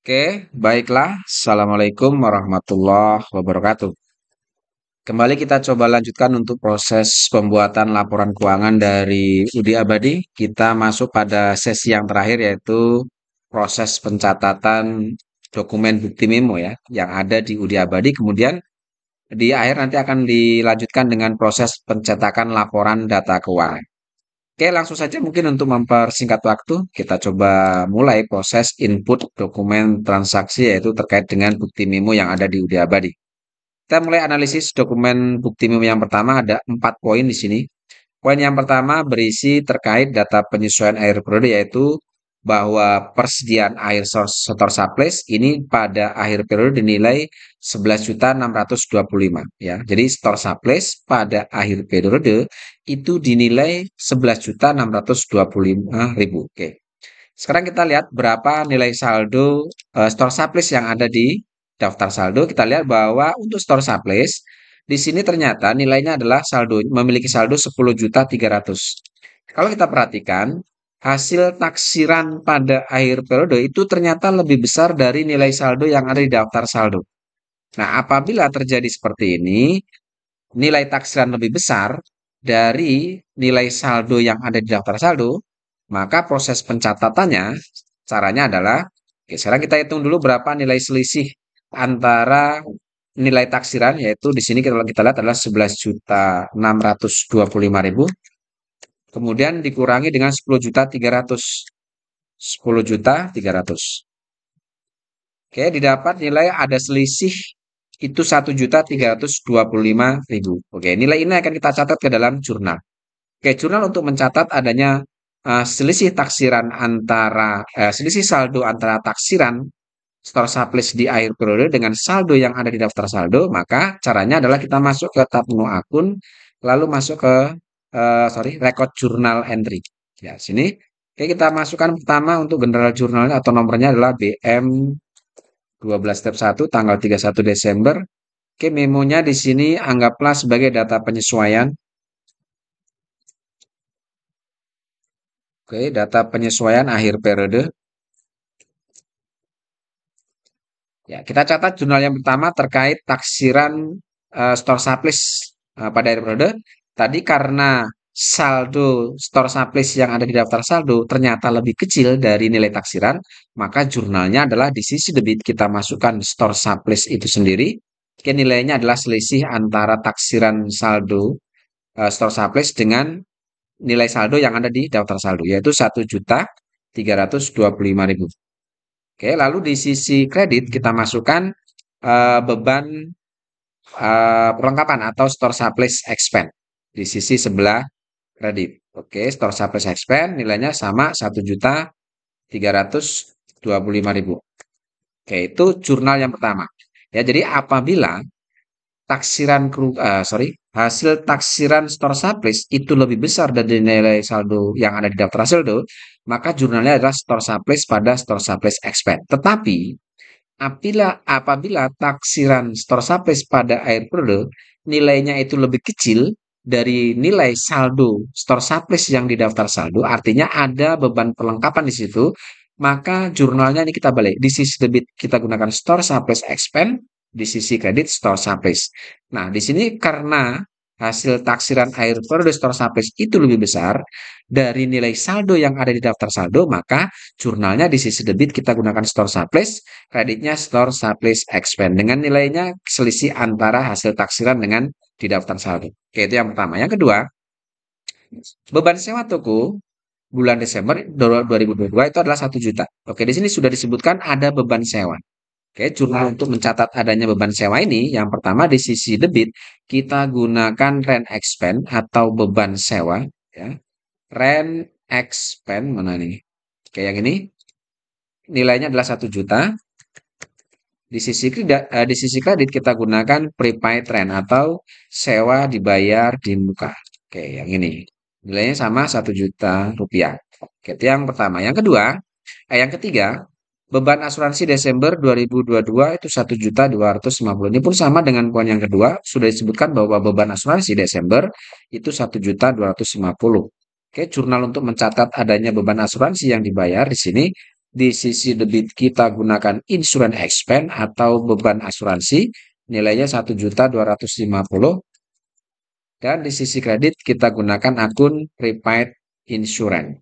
Oke, baiklah. Assalamualaikum warahmatullahi wabarakatuh. Kembali kita coba lanjutkan untuk proses pembuatan laporan keuangan dari Udi Abadi. Kita masuk pada sesi yang terakhir yaitu proses pencatatan dokumen bukti memo ya yang ada di Udi Abadi. Kemudian di akhir nanti akan dilanjutkan dengan proses pencetakan laporan data keuangan. Oke, langsung saja mungkin untuk mempersingkat waktu, kita coba mulai proses input dokumen transaksi yaitu terkait dengan bukti memo yang ada di UD Abadi. Kita mulai analisis dokumen bukti memo yang pertama, ada 4 poin di sini. Poin yang pertama berisi terkait data penyesuaian air periode yaitu bahwa persediaan air setor surplus ini pada akhir periode dinilai 11.625 ya. Jadi setor surplus pada akhir periode itu dinilai 11.625.000. Oke. Sekarang kita lihat berapa nilai saldo store surplus yang ada di daftar saldo. Kita lihat bahwa untuk store surplus di sini ternyata nilainya adalah memiliki saldo 10.300. Kalau kita perhatikan hasil taksiran pada akhir periode itu ternyata lebih besar dari nilai saldo yang ada di daftar saldo. Nah, apabila terjadi seperti ini, nilai taksiran lebih besar dari nilai saldo yang ada di daftar saldo, maka proses pencatatannya caranya adalah, oke, sekarang kita hitung dulu berapa nilai selisih antara nilai taksiran, yaitu di sini kita lihat adalah 11.625.000, kemudian dikurangi dengan 10.300. 10.300. Oke, didapat nilai ada selisih itu 1.325.000. Oke, nilai ini akan kita catat ke dalam jurnal. Oke, jurnal untuk mencatat adanya selisih taksiran selisih saldo antara taksiran store surplus di akhir periode dengan saldo yang ada di daftar saldo, maka caranya adalah kita masuk ke tab menu akun, lalu masuk ke record journal entry. Ya, sini. Oke, kita masukkan pertama untuk general jurnalnya atau nomornya adalah BM 12 step 1 tanggal 31 Desember. Oke, memonya di sini anggaplah sebagai data penyesuaian. Oke, data penyesuaian akhir periode. Ya, kita catat jurnal yang pertama terkait taksiran store surplus pada akhir periode. Tadi karena saldo store surplus yang ada di daftar saldo ternyata lebih kecil dari nilai taksiran, maka jurnalnya adalah di sisi debit kita masukkan store surplus itu sendiri. Oke, nilainya adalah selisih antara taksiran saldo store surplus dengan nilai saldo yang ada di daftar saldo, yaitu 1.325.000. Oke, lalu di sisi kredit kita masukkan beban perlengkapan atau store surplus expense di sisi sebelah kredit. Oke, store surplus expense nilainya sama 1.325.000. Oke, itu jurnal yang pertama. Ya, jadi apabila hasil taksiran store surplus itu lebih besar dari nilai saldo yang ada di daftar saldo, maka jurnalnya adalah store surplus pada store surplus expense. Tetapi apabila taksiran store surplus pada akhir periode nilainya itu lebih kecil dari nilai saldo store surplus yang di daftar saldo, artinya ada beban perlengkapan di situ, maka jurnalnya ini kita balik. Di sisi debit kita gunakan store surplus expense, di sisi kredit store surplus. Nah, di sini karena hasil taksiran akhir periode store surplus itu lebih besar dari nilai saldo yang ada di daftar saldo, maka jurnalnya di sisi debit kita gunakan store surplus, kreditnya store surplus expense dengan nilainya selisih antara hasil taksiran dengan di daftar saldo. Oke, itu yang pertama. Yang kedua, beban sewa toko bulan Desember 2022 itu adalah 1 juta. Oke, di sini sudah disebutkan ada beban sewa. Oke, jurnal untuk mencatat adanya beban sewa ini, yang pertama di sisi debit, kita gunakan rent expense atau beban sewa. Ya. Rent expense, mana nih? Oke, yang ini nilainya adalah 1 juta. Di sisi kredit kita gunakan prepaid rent atau sewa dibayar di muka. Oke, yang ini. Nilainya sama 1 juta rupiah. Oke, itu yang pertama. Yang ketiga, beban asuransi Desember 2022 itu 1.250.000. Ini pun sama dengan poin yang kedua, sudah disebutkan bahwa beban asuransi Desember itu 1.250.000. Oke, jurnal untuk mencatat adanya beban asuransi yang dibayar di sini Di sisi debit kita gunakan insurance expense atau beban asuransi, nilainya 1.250.000. Dan di sisi kredit kita gunakan akun prepaid insurance.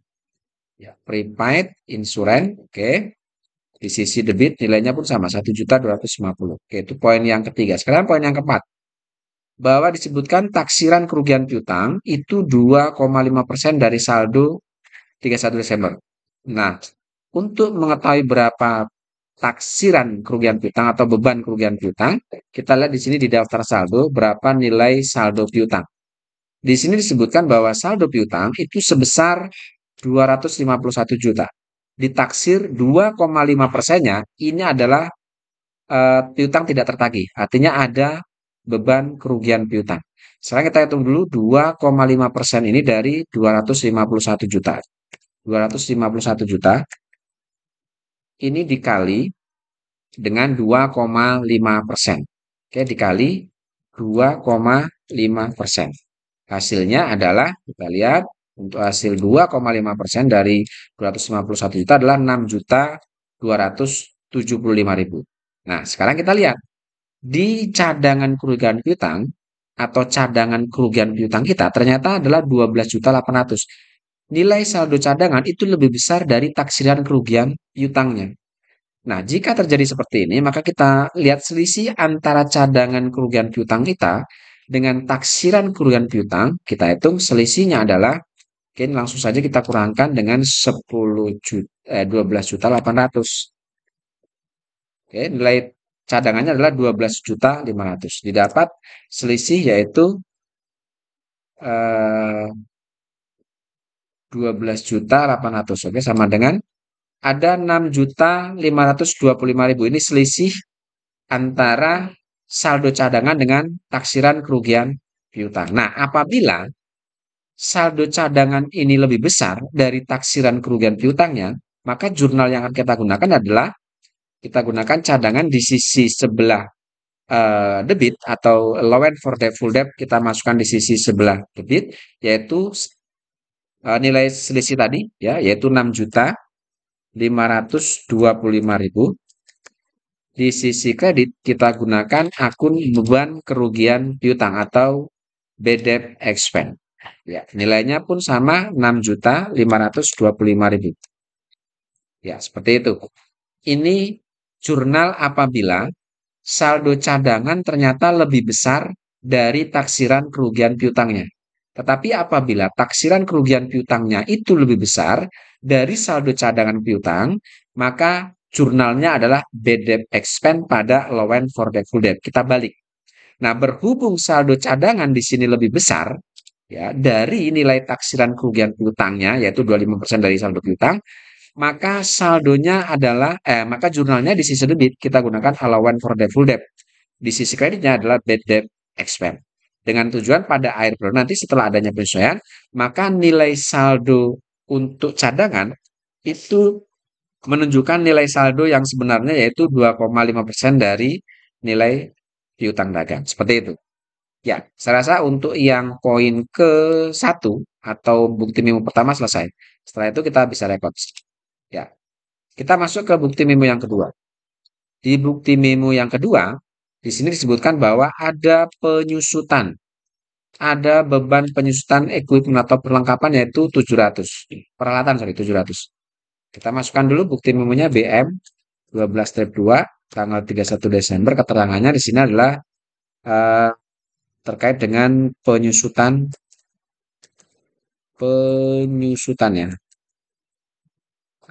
Ya, prepaid insurance, oke. Di sisi debit nilainya pun sama 1.250.000. Oke, itu poin yang ketiga. Sekarang poin yang keempat. Bahwa disebutkan taksiran kerugian piutang itu 2,5% dari saldo 31 Desember. Nah, untuk mengetahui berapa taksiran kerugian piutang atau beban kerugian piutang, kita lihat di sini di daftar saldo berapa nilai saldo piutang. Di sini disebutkan bahwa saldo piutang itu sebesar 251 juta. Ditaksir 2,5%-nya ini adalah piutang tidak tertagih. Artinya ada beban kerugian piutang. Sekarang kita hitung dulu 2,5% ini dari 251 juta. 251 juta ini dikali dengan 2,5%. Oke, dikali 2,5%. Hasilnya adalah, kita lihat, untuk hasil 2,5% dari 251 juta adalah 6.275.000. Nah, sekarang kita lihat. Di cadangan kerugian piutang atau cadangan kerugian piutang kita ternyata adalah 12.800. Nilai saldo cadangan itu lebih besar dari taksiran kerugian piutangnya. Nah, jika terjadi seperti ini, maka kita lihat selisih antara cadangan kerugian piutang kita dengan taksiran kerugian piutang, kita hitung selisihnya adalah, oke, langsung saja kita kurangkan dengan 12.800. Oke, nilai cadangannya adalah 12.500.000. Didapat selisih yaitu 12.800. Oke, sama dengan ada 6.525.000. Ini selisih antara saldo cadangan dengan taksiran kerugian piutang. Nah, apabila saldo cadangan ini lebih besar dari taksiran kerugian piutangnya, maka jurnal yang akan kita gunakan adalah kita gunakan cadangan di sisi sebelah debit atau allowance for debt-full debt kita masukkan di sisi sebelah debit, yaitu nilai selisih tadi, ya, yaitu 6.525.000. Di sisi kredit kita gunakan akun beban kerugian piutang atau BDEP expense. Ya, nilainya pun sama 6.525.000. Ya, seperti itu. Ini jurnal apabila saldo cadangan ternyata lebih besar dari taksiran kerugian piutangnya. Tetapi apabila taksiran kerugian piutangnya itu lebih besar dari saldo cadangan piutang, maka jurnalnya adalah BDEP expense pada allowance for debt-full debt. Kita balik. Nah, berhubung saldo cadangan di sini lebih besar ya dari nilai taksiran kerugian piutangnya yaitu 25% dari saldo piutang, maka saldonya adalah maka jurnalnya di sisi debit kita gunakan allowance for debt-full debt. Di sisi kreditnya adalah bad debt expense. Dengan tujuan pada akhir bulan nanti setelah adanya penyesuaian, maka nilai saldo untuk cadangan itu menunjukkan nilai saldo yang sebenarnya yaitu 2,5% dari nilai piutang dagang. Seperti itu. Ya, saya rasa untuk yang poin ke-1 atau bukti memo pertama selesai. Setelah itu kita bisa rekod. Ya, kita masuk ke bukti memo yang kedua. Di bukti memo yang kedua, di sini disebutkan bahwa ada penyusutan. Ada beban penyusutan equipment atau perlengkapan yaitu 700. Peralatan, sorry, 700. Kita masukkan dulu bukti memonya BM 12-2 tanggal 31 Desember. Keterangannya di sini adalah terkait dengan penyusutannya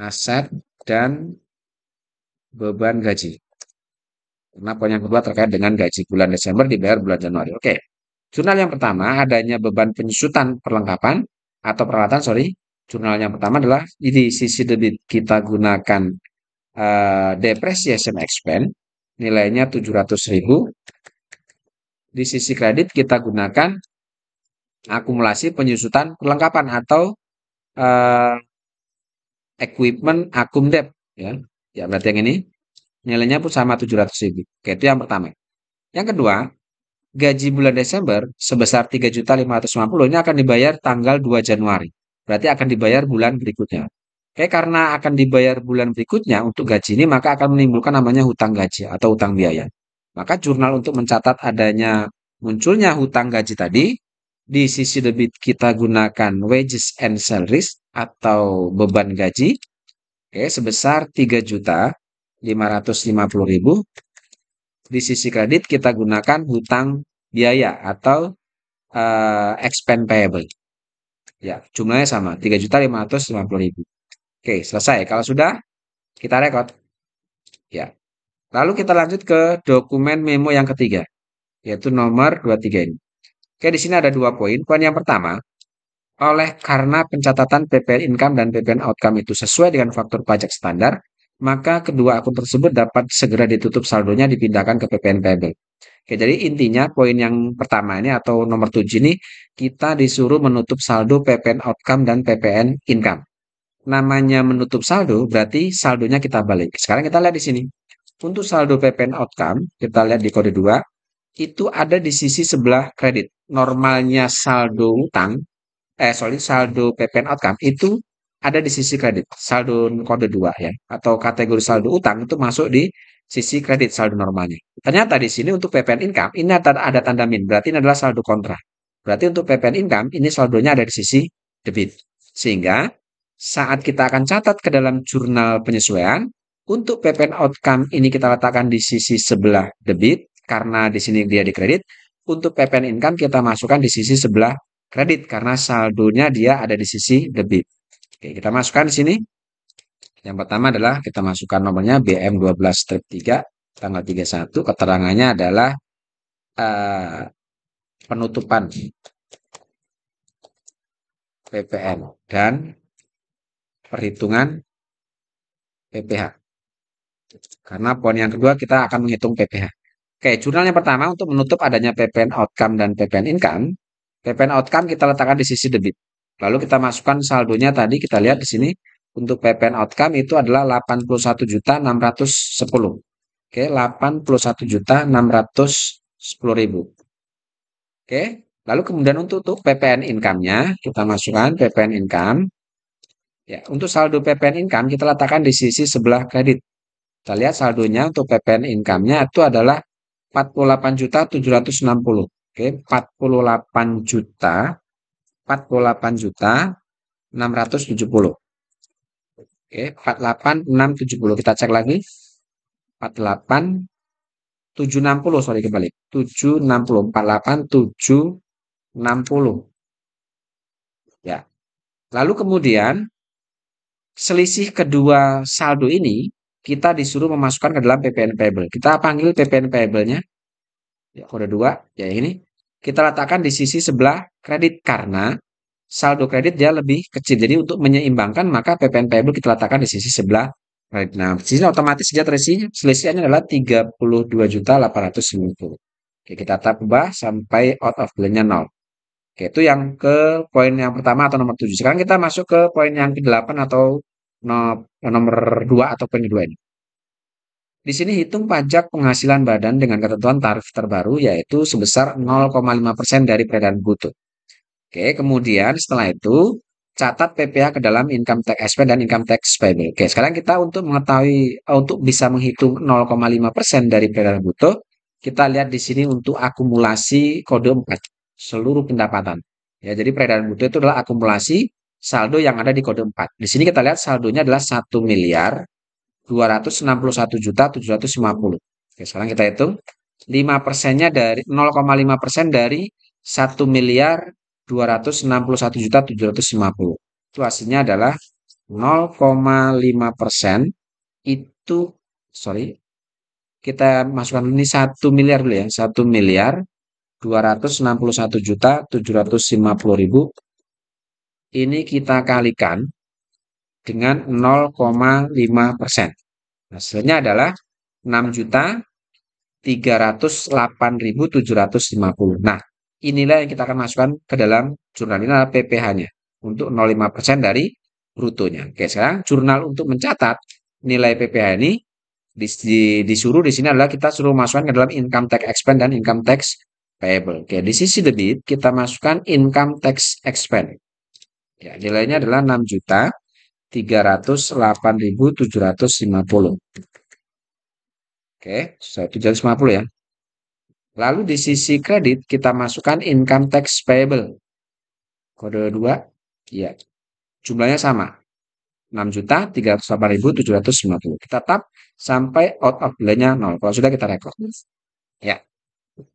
aset dan beban gaji. Karena poin yang kedua terkait dengan gaji bulan Desember dibayar bulan Januari. Oke. Jurnal yang pertama adanya beban penyusutan perlengkapan atau peralatan, sorry. Jurnal yang pertama adalah di sisi debit kita gunakan depreciation expense nilainya 700.000. Di sisi kredit kita gunakan akumulasi penyusutan perlengkapan atau equipment akum debt ya. Ya, berarti yang ini nilainya pun sama 700.000. Oke, itu yang pertama. Yang kedua, gaji bulan Desember sebesar 3.550 ini akan dibayar tanggal 2 Januari. Berarti akan dibayar bulan berikutnya. Oke, karena akan dibayar bulan berikutnya untuk gaji ini, maka akan menimbulkan namanya hutang gaji atau hutang biaya. Maka jurnal untuk mencatat adanya munculnya hutang gaji tadi, di sisi debit kita gunakan wages and salaries atau beban gaji, oke, sebesar 3.550.000. Di sisi kredit kita gunakan hutang biaya atau expense payable. Ya, jumlahnya sama, 3.550.000. Oke, selesai. Kalau sudah, kita rekod. Ya. Lalu kita lanjut ke dokumen memo yang ketiga, yaitu nomor 23 ini. Oke, di sini ada 2 poin. Poin yang pertama, karena pencatatan PPN income dan PPN outcome itu sesuai dengan faktur pajak standar, maka kedua akun tersebut dapat segera ditutup saldonya dipindahkan ke PPN payable. Oke, jadi intinya poin yang pertama ini atau nomor 7 ini kita disuruh menutup saldo PPN outcome dan PPN income. Namanya menutup saldo berarti saldonya kita balik. Sekarang kita lihat di sini. Untuk saldo PPN outcome, kita lihat di kode 2, itu ada di sisi sebelah kredit. Normalnya saldo utang, saldo PPN outcome itu ada di sisi kredit. Saldo kode 2 ya, atau kategori saldo utang itu masuk di sisi kredit saldo normalnya. Ternyata di sini untuk PPN income, ini ada tanda min, berarti ini adalah saldo kontra. Berarti untuk PPN income, ini saldonya ada di sisi debit. Sehingga saat kita akan catat ke dalam jurnal penyesuaian, untuk PPN outcome ini kita letakkan di sisi sebelah debit, karena di sini dia dikredit. Untuk PPN income kita masukkan di sisi sebelah kredit, karena saldonya dia ada di sisi debit. Oke, kita masukkan di sini. Yang pertama adalah kita masukkan nomornya BM12-3, tanggal 31, keterangannya adalah penutupan PPN dan perhitungan PPh. Karena poin yang kedua kita akan menghitung PPh. Oke, jurnal yang pertama untuk menutup adanya PPN outcome dan PPN income. PPN outcome kita letakkan di sisi debit. Lalu kita masukkan saldonya tadi kita lihat di sini. Untuk PPN outcome itu adalah 81.610. Oke, 81.610.000. Oke, lalu kemudian untuk PPN income-nya kita masukkan PPN income. Ya, untuk saldo PPN income kita letakkan di sisi sebelah kredit. Kita lihat saldonya untuk PPN income-nya itu adalah 48.760. Oke, 48.670. Oke, 48.670. Kita cek lagi. 48.760, sorry kembali. 760, 48.760. Ya. Lalu kemudian selisih kedua saldo ini kita disuruh memasukkan ke dalam PPN payable. Kita panggil PPN payable-nya. Ya, kode 2, ya ini. Kita letakkan di sisi sebelah kredit karena saldo kredit dia lebih kecil. Jadi untuk menyeimbangkan maka PPN payable kita letakkan di sisi sebelah kredit. Nah, di sini otomatis dia selisihnya adalah 32.890. Oke, kita ubah sampai out of balance-nya 0. Oke, itu yang ke poin yang pertama atau nomor 7. Sekarang kita masuk ke poin yang ke-8 atau nomor 2 atau poin kedua ini. Di sini hitung pajak penghasilan badan dengan ketentuan tarif terbaru yaitu sebesar 0,5% dari peredaran bruto. Oke, kemudian setelah itu catat PPh ke dalam income tax expense dan income tax payable. Oke, sekarang kita untuk mengetahui untuk bisa menghitung 0,5% dari peredaran bruto, kita lihat di sini untuk akumulasi kode 4 seluruh pendapatan. Ya, jadi peredaran bruto itu adalah akumulasi saldo yang ada di kode 4. Di sini kita lihat saldonya adalah 1.261.750. Oke, sekarang kita hitung 5%-nya dari 0,5% dari 1.261.750. Itu hasilnya adalah 0,5% itu, sorry, kita masukkan ini 1 miliar dulu ya, 1.261.750.000. Ini kita kalikan dengan 0,5%. Hasilnya adalah 6.308.750. Nah, inilah yang kita akan masukkan ke dalam jurnal. Ini adalah PPh-nya untuk 0,5% dari brutonya. Oke, sekarang jurnal untuk mencatat nilai PPh ini disuruh di sini adalah kita suruh masukkan ke dalam income tax expense dan income tax payable. Oke, di sisi debit kita masukkan income tax expense. Ya, nilainya adalah 6 juta 308.750. Oke, 750 ya. Lalu di sisi kredit kita masukkan income tax payable. Kode 2, ya. Jumlahnya sama. 6.308.750. Kita tap sampai out of delay-nya 0. Kalau sudah kita record. Ya.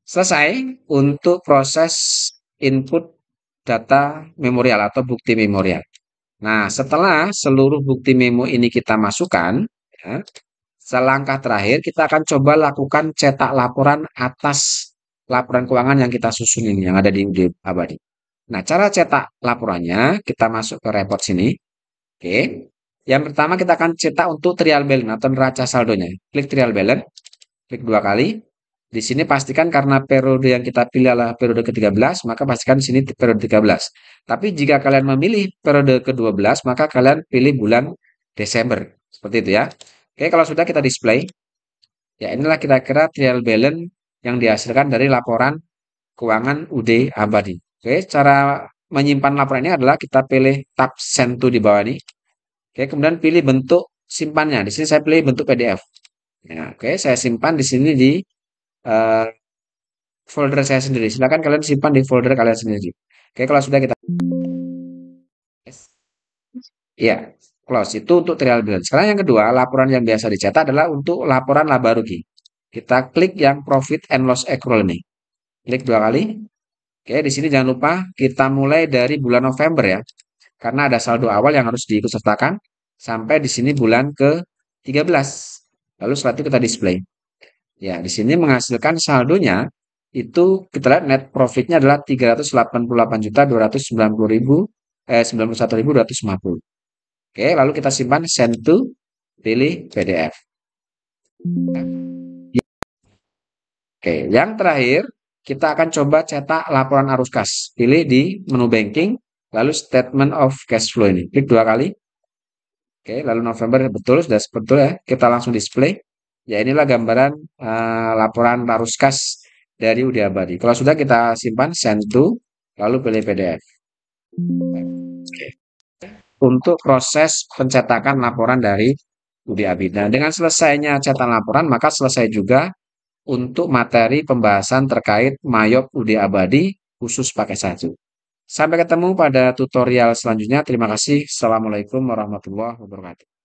Selesai untuk proses input data memorial atau bukti memorial. Nah, setelah seluruh bukti memo ini kita masukkan, ya, selangkah terakhir kita akan coba lakukan cetak laporan atas laporan keuangan yang kita susun ini, yang ada di UD Abadi. Nah, cara cetak laporannya, kita masuk ke report sini. Oke. Yang pertama kita akan cetak untuk trial balance atau neraca saldonya. Klik trial balance, klik 2 kali. Di sini pastikan karena periode yang kita pilih adalah periode ke-13, maka pastikan di sini periode 13. Tapi jika kalian memilih periode ke-12, maka kalian pilih bulan Desember. Seperti itu ya. Oke, kalau sudah kita display. Ya, inilah kira-kira trial balance yang dihasilkan dari laporan keuangan UD Abadi. Oke, cara menyimpan laporan ini adalah kita pilih tab send to di bawah ini. Oke, kemudian pilih bentuk simpannya. Di sini saya pilih bentuk PDF. Ya, oke, saya simpan di sini di eh, folder saya sendiri. Silakan kalian simpan di folder kalian sendiri. Oke, kalau sudah kita ya, close itu untuk trial balance. Sekarang yang kedua, laporan yang biasa dicetak adalah untuk laporan laba rugi. Kita klik yang profit and loss accrual ini. Klik 2 kali. Oke, di sini jangan lupa kita mulai dari bulan November ya. Karena ada saldo awal yang harus diikutsertakan sampai di sini bulan ke-13. Lalu setelah itu kita display. Ya, di sini menghasilkan saldonya itu kita lihat net profitnya adalah 388.290.091.250. Oke, lalu kita simpan send to, pilih PDF. Oke, yang terakhir kita akan coba cetak laporan arus kas. Pilih di menu banking, lalu statement of cash flow ini. Klik 2 kali. Oke, lalu November betul, sudah betul ya. Kita langsung display. Ya, inilah gambaran laporan arus kas dari UD Abadi. Kalau sudah kita simpan send to, lalu pilih PDF. Oke. Untuk proses pencetakan laporan dari UD Abadi. Nah, dengan selesainya cetak laporan, maka selesai juga untuk materi pembahasan terkait Mayop UD Abadi khusus pakai 1. Sampai ketemu pada tutorial selanjutnya. Terima kasih. Assalamualaikum warahmatullahi wabarakatuh.